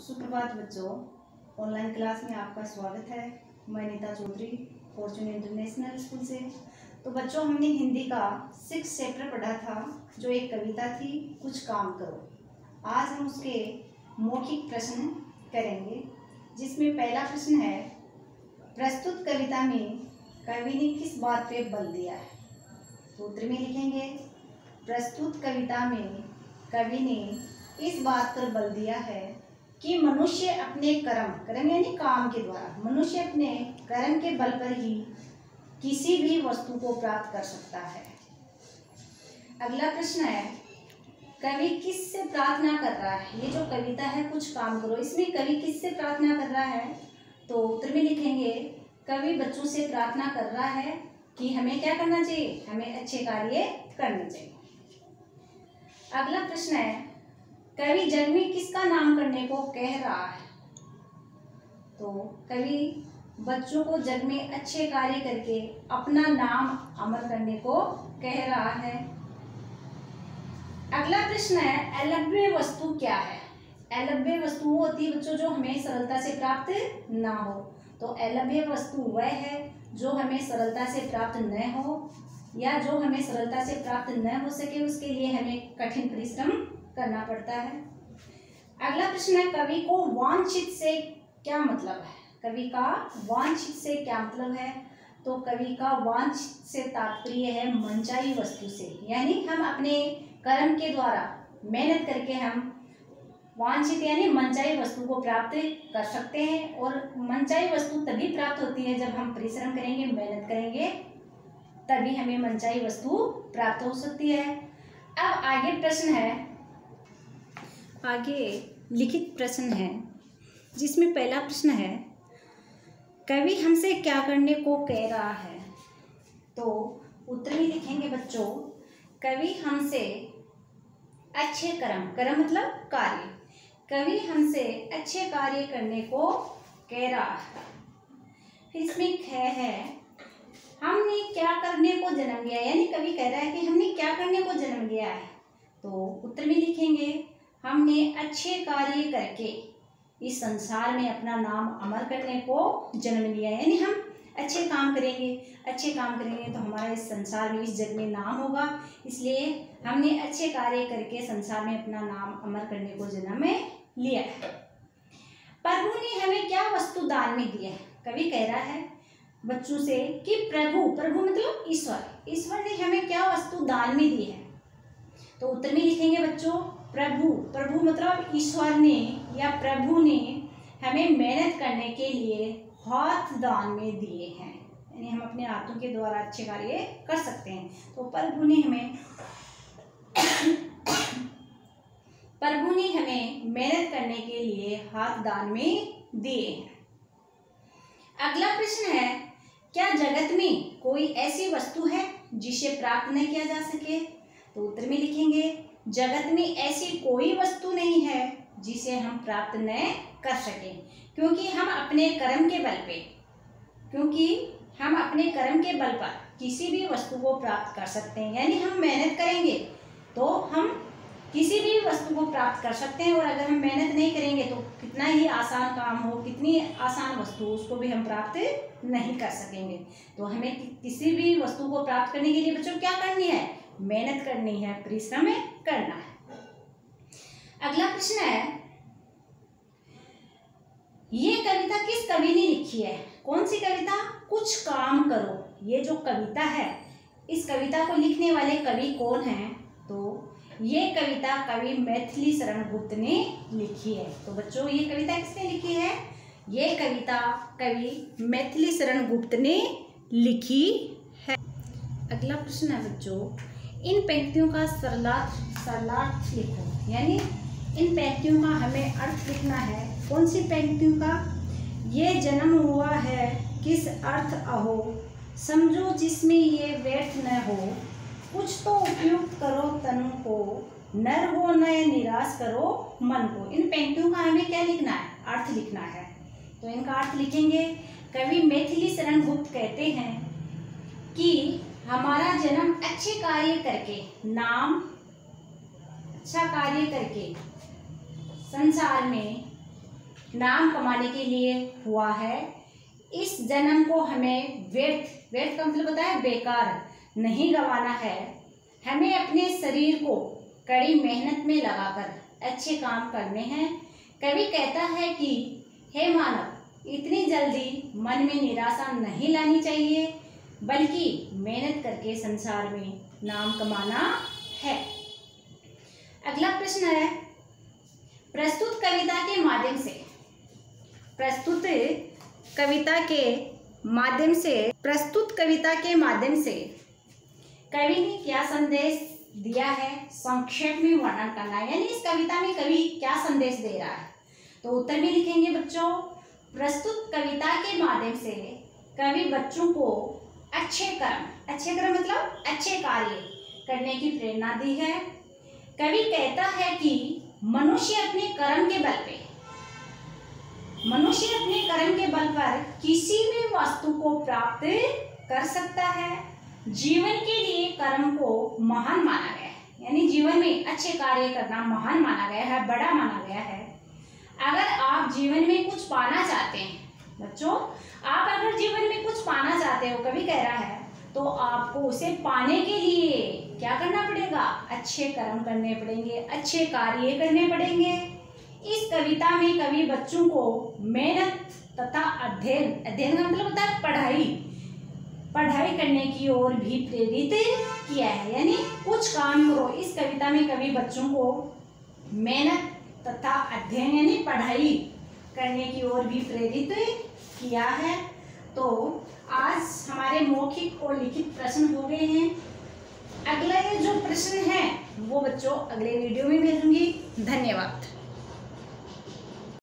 सुप्रभात बच्चों, online class में आपका स्वागत है। मैं Neeta Chaudhary fortune international school से। तो बच्चों, हमने हिंदी का 6 चैप्टर पढ़ा था, जो एक कविता थी, कुछ काम करो। आज हम उसके मौखिक प्रश्न करेंगे, जिसमें पहला प्रश्न है, प्रस्तुत कविता में कवि ने किस बात पे बल दिया है? तो उत्तर में लिखेंगे, प्रस्तुत कविता में कवि ने इस बात पर बल दिया है कि मनुष्य अपने कर्म यानी काम के द्वारा, मनुष्य अपने कर्म के बल पर ही किसी भी वस्तु को प्राप्त कर सकता है। अगला प्रश्न है, कवि किससे प्रार्थना कर रहा है? ये जो कविता है कुछ काम करो, इसमें कवि किससे प्रार्थना कर रहा है? तो उत्तर में लिखेंगे, कवि बच्चों से प्रार्थना कर रहा है कि हमें क्या करना चाहिए, हमें अच्छे कार्य करने चाहिए। अगला प्रश्न है, कवि जग में किसका नाम करने को कह रहा है? तो कवि बच्चों को जग में अच्छे कार्य करके अपना नाम अमर करने को कह रहा है। अगला प्रश्न है, अलभ्य वस्तु क्या है? अलभ्य वस्तु वो होती है बच्चों जो हमें सरलता से प्राप्त ना हो। तो अलभ्य वस्तु वह है जो हमें सरलता से प्राप्त न हो, या जो हमें सरलता से प्राप्त न हो सके, उसके लिए हमें कठिन परिश्रम करना पड़ता है। अगला प्रश्न है, कवि को वांछित से क्या मतलब है? कवि का वांछित से क्या मतलब है? तो कवि का वांछित से तात्पर्य है मनचाही वस्तु से, यानी हम अपने कर्म के द्वारा मेहनत करके हम वांछित यानी मनचाही वस्तु को प्राप्त कर सकते हैं। और मनचाही वस्तु तभी प्राप्त होती है जब हम परिश्रम करेंगे, मेहनत करेंगे, तभी हमें मनचाही वस्तु प्राप्त हो सकती है। अब आगे लिखित प्रश्न है, जिसमें पहला प्रश्न है, कवि हमसे क्या करने को कह रहा है? तो उत्तर में लिखेंगे बच्चों, कवि हमसे अच्छे कर्म मतलब कार्य, कवि हमसे अच्छे कार्य करने को कह रहा है। फिर इसमें है, हमने क्या करने को जन्म लिया, यानी कवि कह रहा है कि हमने क्या करने को जन्म लिया है। तो उत्तर में लिखेंगे, हमने अच्छे कार्य करके इस संसार में अपना नाम अमर करने को जन्म लिया है, यानी हम अच्छे काम करेंगे तो हमारा इस संसार में, इस जग में नाम होगा। इसलिए हमने अच्छे कार्य करके संसार में अपना नाम अमर करने को जन्म लिया है। प्रभु ने हमें क्या वस्तु दान में दी है? कवि कह रहा है बच्चों से कि प्रभु मतलब ईश्वर ने हमें क्या वस्तु दान में दी है? तो उत्तर में लिखेंगे बच्चों, प्रभु मतलब ईश्वर ने या प्रभु ने हमें मेहनत करने के लिए हाथ दान में दिए हैं, यानी हम अपने हाथों के द्वारा अच्छे कार्य कर सकते हैं। तो प्रभु ने हमें मेहनत करने के लिए हाथ दान में दिए हैं। अगला प्रश्न है, क्या जगत में कोई ऐसी वस्तु है जिसे प्राप्त न किया जा सके? तो उत्तर में लिखेंगे, जगत में ऐसी कोई वस्तु नहीं है जिसे हम प्राप्त न कर सकें, क्योंकि हम अपने कर्म के बल पर किसी भी वस्तु को प्राप्त कर सकते हैं। यानी हम मेहनत करेंगे तो हम किसी भी वस्तु को प्राप्त कर सकते हैं, और अगर हम मेहनत नहीं करेंगे तो कितना ही आसान काम हो, कितनी आसान वस्तु, उसको भी हम प्राप्त नहीं कर सकेंगे। तो हमें किसी भी वस्तु को प्राप्त करने के लिए बच्चों क्या करनी है? मेहनत करनी है, परिश्रम करना है। अगला प्रश्न है, ये कविता किस कवि ने लिखी है? कौन सी कविता? कुछ काम करो। ये जो कविता है, इस कविता को लिखने वाले कवि कौन हैं? तो ये कविता कवि मैथिली शरण गुप्त ने लिखी है। तो बच्चों, ये कविता किसने लिखी है? ये कविता कवि मैथिली शरण गुप्त ने लिखी है। अगला प्रश्न है बच्चों, इन पंक्तियों का सरलार्थ लिखो, यानी इन पंक्तियों का हमें अर्थ लिखना है। कौन सी पंक्तियों का? ये जन्म हुआ है किस अर्थ अहो, समझो जिसमें ये व्यर्थ न हो, कुछ तो उपयुक्त करो तनु को, नर हो नए निराश करो मन को। इन पंक्तियों का हमें क्या लिखना है? अर्थ लिखना है। तो इनका अर्थ लिखेंगे, कवि मैथिली शरण गुप्त कहते हैं कि हमारा जन्म अच्छे कार्य करके, अच्छा कार्य करके संसार में नाम कमाने के लिए हुआ है। इस जन्म को हमें व्यर्थ का मतलब होता है बेकार नहीं गंवाना है। हमें अपने शरीर को कड़ी मेहनत में लगाकर अच्छे काम करने हैं। कवि कहता है कि हे मानव, इतनी जल्दी मन में निराशा नहीं लानी चाहिए, बल्कि मेहनत करके संसार में नाम कमाना है। अगला प्रश्न है, प्रस्तुत कविता के माध्यम से कवि ने क्या संदेश दिया है, संक्षेप में वर्णन करना है। यानी इस कविता में कवि क्या संदेश दे रहा है। तो उत्तर में लिखेंगे बच्चों, प्रस्तुत कविता के माध्यम से कवि बच्चों को अच्छे कर्म मतलब अच्छे कार्य करने की प्रेरणा दी है। कवि कहता है कि मनुष्य अपने कर्म के बल पर किसी भी वस्तु को प्राप्त कर सकता है। जीवन के लिए कर्म को महान माना गया है, यानी जीवन में अच्छे कार्य करना महान माना गया है, बड़ा माना गया है। अगर आप जीवन में कुछ पाना चाहते हैं बच्चों, आप अगर जीवन में कुछ पाना चाहते हो, कवि कह रहा है, तो आपको उसे पाने के लिए क्या करना पड़ेगा, अच्छे कर्म करने पड़ेंगे, अच्छे कार्य करने पड़ेंगे। इस कविता में कवि बच्चों को मेहनत तथा अध्ययन का मतलब होता है पढ़ाई करने की ओर भी प्रेरित किया है। यानी कुछ काम करो। इस कविता में कवि बच्चों को मेहनत तथा अध्ययन यानी पढ़ाई करने की ओर भी प्रेरित किया है। तो आज हमारे मौखिक और लिखित प्रश्न हो गए हैं। अगला जो प्रश्न है वो बच्चों अगले वीडियो में भेजूंगी। धन्यवाद।